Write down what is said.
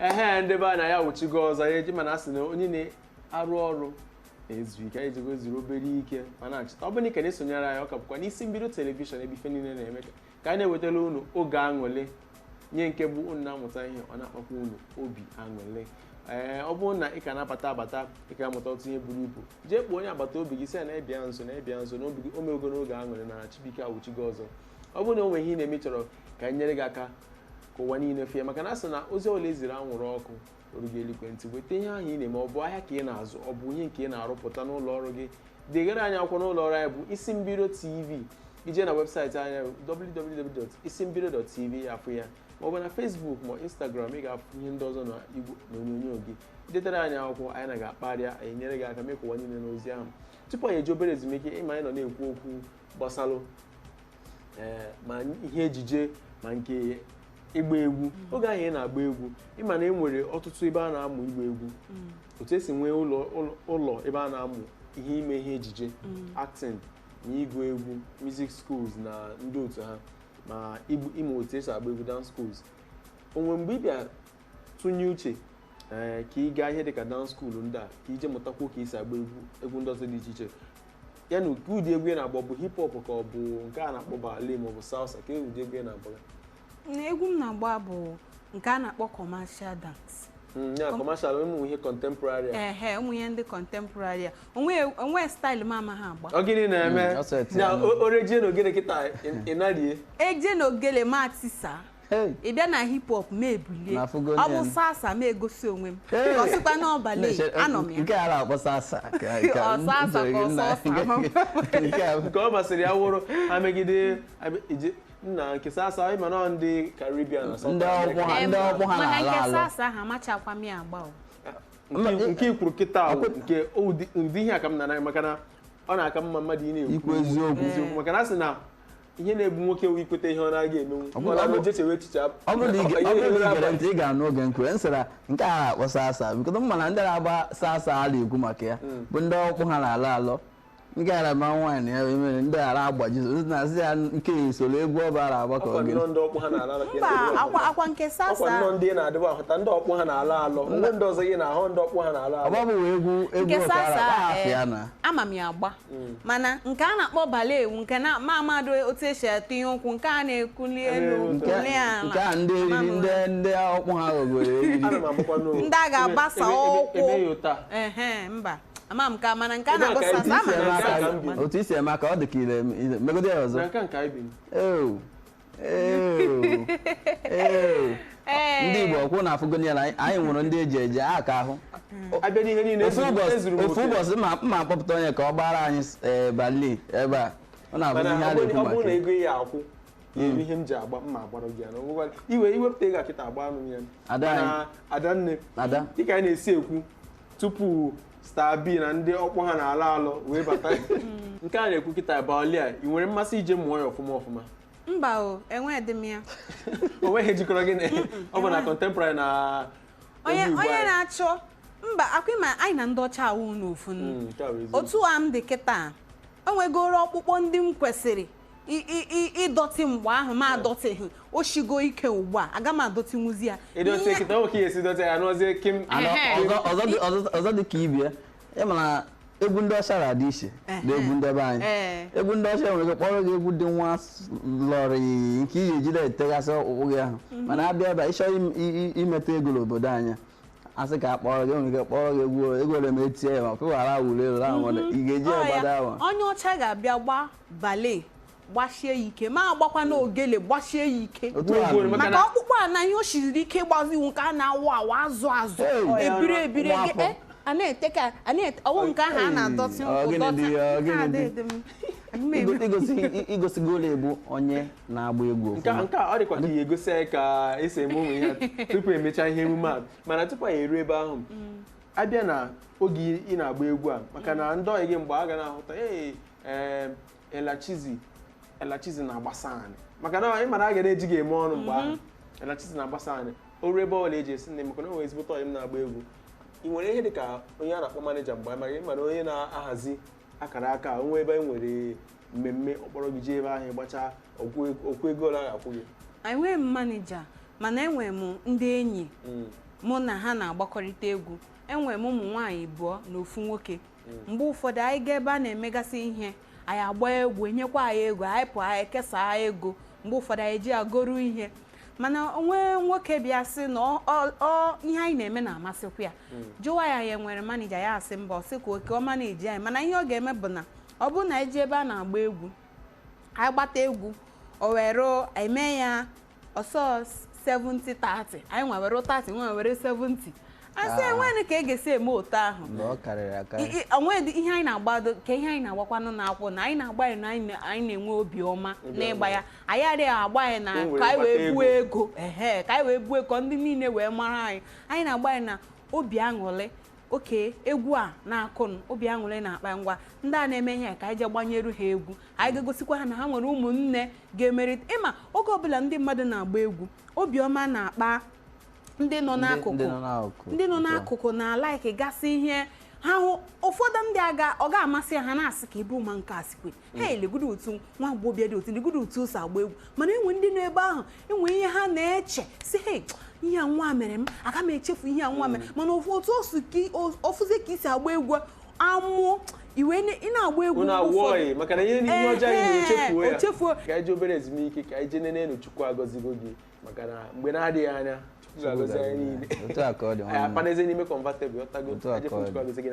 ndị be anya ya wụchigo ọzọ ya eji mana asị na onye na-arụ ọrụ ezu ike anyị jigo zuru obere ike ma na-achịta ọ bụrụ ike na-esonyere anyị ọ ka bụkwa n'isi mbido telivishọn ebe ife niile na-eme ka anyị na-ewetara unu oge aṅụle nye nke bụ unu na-amụta ihe ọ na-akpakwa unu obi aṅụle ọ bụrụ na ị ka na-abata ị ka amụta otu ihe buru ibu jee kpọọ onye agbata obi gị sị ya na-ebịa nso na obi gị ome ogologo oge aṅụle na Chibuike awụchigo ọzọ ọ bụrụ na o nwere ihe ị na-eme chọrọ ka anyị nyere gị aka ka ụwa niile fie maka na asị na ozi ole eziri anwụrụ ọkụ orugo elukwentị weta ihe ahụ ị na-eme ọ bụ ahịa ka ị na-azụ ọ bụ ihe nke ị na-arụpụta n'ụlọ ọrụ gị degara anyị akwụkwọ n'ụlọ ọrụ anyị bụ Isimbido TV ije na webụsaịtị anyị www.isimbido.tv afụ ya maọbụ na Facebook ma Instagram ị ga-afụ ihe ndị ọzọ na igbo na onyonyo gị idetara anyị akwụkwọ anyị na ga-akparịa anyị nyere gị aka mee ka ụwa niile n'ozi ahụ tupu anyị eji obere ezumike ịma anyị nọ na-ekwu okwu gbasalụ ma ihe ejije ma nke ịgba egwu oge ahụ ị na-agba egwu ịma na e nwere ọtụtụ ebe a na-amụ ịgba egwu otu esi nwee ụlọ ebe a na-amụ ihe ime ihe ejije acting na ịgụ egwu music schools na ndị otu ha ma ịmụ otu esi agba egwu dance schools onwe mgbe ị bịa tụnye uche ka ị gaa ihe dịka dance school ndị a ka ije mụtakwa ka esi agba egwu ndị ọzọ dị iche iche ya na ụdị egwu ị na-agba ọ bụ hip hop ka ọ bụ nke a na-akpọ ballet ma ọ bụ salsa ka ụdị egwu ị na-agba egwu m na-agba bụ nke a na-akpọ commercial dance. Ya commercial ụmụ ihe contemporary. Ụmụ ihe ndị contemporary. Onwe style m amaghị agba. Ọ gịnị na-eme? Ya oreje na ogele kịta ịnarie. Eje na ogele ma atisa. Ị bịa na hip hop ma ebulie. Ọ bụ salsa ma egosi onwe m. Ọ sịkwa n'ọbalị anọ m ya. Nke a na-akpọ salsa. Salsa ka ọsọ. Nke ọ masịrị ya wụrụ ha megide nna nke salsa ịma na ndị Caribbean na ndị ọkpụ ha mana na-ala nke salsa ha amachakwa m ya agba nke ikwuru kịta nke ụdị ihe aka m na maka na ọ na-aka mma mmadụ ị na-ekwu eziokwu maka na asị na ihe na-ebu nwoke wee ikweta ihe ọ na-aga emenwu ọ bụrụ na igere ntị ị gara n'oge nkwe nsịra nke a akpọ salsa bikodo m mana ndị na-agba salsa a na-ekwu maka ya bụ ndị ọkpụ ha na-ala alọ nke ara ma nwaanyị ya mere ndị ara agbaji na-asị ya nke isoro egwu ọbara agbakọ oge akwa nke salsa ọkwa ndị na-adịba ahụta ndị ọkpụ ha na-ala alọ ndị ọzọ gị na-ahụ ndị ọkpụ ha na-ala alọ ọgbabụ egwu ọkara na ama m ya agba mana nke a na-akpọ ballet nke na amadụ otu esi etinye ụkwụ nke a na-ekuli elu nke a ndị ọkpụ ha ogoro ndị a ga-agbasa ụkwụ mba ama m ka mana nke a na-akpọ salsa otu isi eme ka ọ dị ka ire megode ya ọzọ ndị Igbo ọkwụ na-afụgoni ya na anyị nwụrụ ndị eji eje aka ahụ ofu ụbọchị mma akpọpụta onye ka ọ gbara anyị ballet ebe a ọ na-abụ ihe a na-ekwu maka na ego ya akwụ ihe m ji agba mma agbara gị ya iwepụta ego akịta agba anụ ya Adanne dịka anyị na-esi ekwu tupu Star B na ndị ọkpụ ha na-ala alọ wee bata nke a na-ekwu kịta baolia ị nwere mmasị ije mụọ ya ọfụma mba o enweghị m ya o nweghị jikọrọ gị ọ bụ na contemporary na onye na-achọ mba akwa ma anyị na ndị ọcha awụ n'ofu otu a m dị kịta o nwegoro ọkpụkpọ ndị m kwesịrị ịdọtị mgbe ahụ ma adọtịghị o shigo ike ugbu a aga m adọtị nwuzi ya ịdọtị kịta nwoke ya esi dọtị ya n'ozie kim ọzọ dị ka ibie ya mana egwu ndị ọcha na-adị iche na egwu ndị be anyị egwu ndị ọcha nwere ike kpọrọ gị egwu dị nwa lọrị nke ị ga-ejide etegasị ọkpụkpụ gị ahụ mana abịa ebe ịchọ imeta ego n'obodo anyị asị ka akpọrọ gị nwere ike kpọrọ gị egwu ole ma etie ya ma pụghara wuru elu ahụ ị ga-eji ọgbada ahụ onye ọcha ga-abịa gba ballet gbachie ya ike ma agbakwa n'ogele gbachie ya ike maka ọkpụkpụ a na ihe o shiriri ike gbaziwu nke a na-awụ awụ azụ ebiri a na-ete ka ọwụ nke ahụ a na-adọtị igosigo ụlọ egbu onye na-agba egwu nke a ọ dịkwa ka ihe egosi anyị ka esi eme ụmụ ihe tupu emechaa ihe emume a mana tupu anyị eruo ebe ahụ abịa na oge ị na-agba egwu a maka na ndị ọyị gị mgbe a ga na-ahụta Elachizi na-agbasa anyị maka na ị mara a ga na-ejighị eme ọnụ mgbe ahụ Elachizi na-agbasa anyị o ruo ebe ọla eji esi nne maka na nwere ezigbo ọyị m na-agba egwu ị nwere ihe dị ka onye a na-akpọ maneja mgbe maka ị mara onye na-ahazi akara aka onwe ebe anyị nwere mmemme ọkpọrọ gị jee ebe ahụ ịgbacha okwu ego ole a ga-akwụ gị enweghị m maneja mana enwere m ndị enyi mụ na ha na-agbakọrịta egwu enwere m ụmụ nwaanyị abụọ na ofu nwoke mgbe ụfọdụ anyị ga ebe a na-emegasị ihe anyị agba egwu enyekwa anyị ego anyị pụọ anyị kesaa ego mgbe ụfọdụ anyị ji agoro ihe mana onwe nwoke bịa sị na ihe anyị na-eme na-amasịkwa ya jụwa ya nwere manija ya asị mba ọ sị ka oke ọma na-eji anyị mana ihe ọ ga-eme bụ na ọ bụrụ na anyị ji ebe a na-agba egwu anyị gbata egwu o were eme ya ọsọ 70-30 anyị nwa were 30 nwa were 70 asị enweghị ka e ga-esi eme otu ahụ onwedị ihe anyị na-agbado ka ihe anyị na-agbakwanụ na-akwụ na anyị na-agba ya na anyị na-enwe obiọma n'ịgba ya anyị adịghị agba ya na ka anyị wee buo ego ka anyị wee buo ego ndị niile wee mara anyị na-agba ya na obi aṅụrị oke egwu a na-akụnụ obi aṅụrị na-akpa ngwa ndị a na-eme ihe ka anyị je gbanyeru ha egwu anyị ga-egosikwa ha na ha nwere ụmụnne ga-emerịta ịma oge ọbụla ndị mmadụ na-agba egwu obiọma na-akpa ndị nọ n'akụkụ na like gasị ihe ha hụ ụfọdụ ndị ọ ga-amasị ha na-asị ka ibu ma nke asikwe ha legodo otu nwa agbọghọbịa dị otu legodo otu o si agba egwu mana enwe ndị nọ ebe ahụ enwe ihe ha na-eche si ihe a nwa mere m aga m echefu ihe a nwa mere mana otu ofuzie ka isi agba egwu amụọ iwe ị na-agba egwu na-awọghị maka na ihe n'ihe ọjọọ anyị na-echefuo ka anyị ji obere ezumike ka anyị je nene Chukwu agọzigo gị maka na mgbe na-adịghị anya Chukwu ga-agọzi anyị niile anyị apaneze n'ime convertible ọtago Chukwu agọzi gị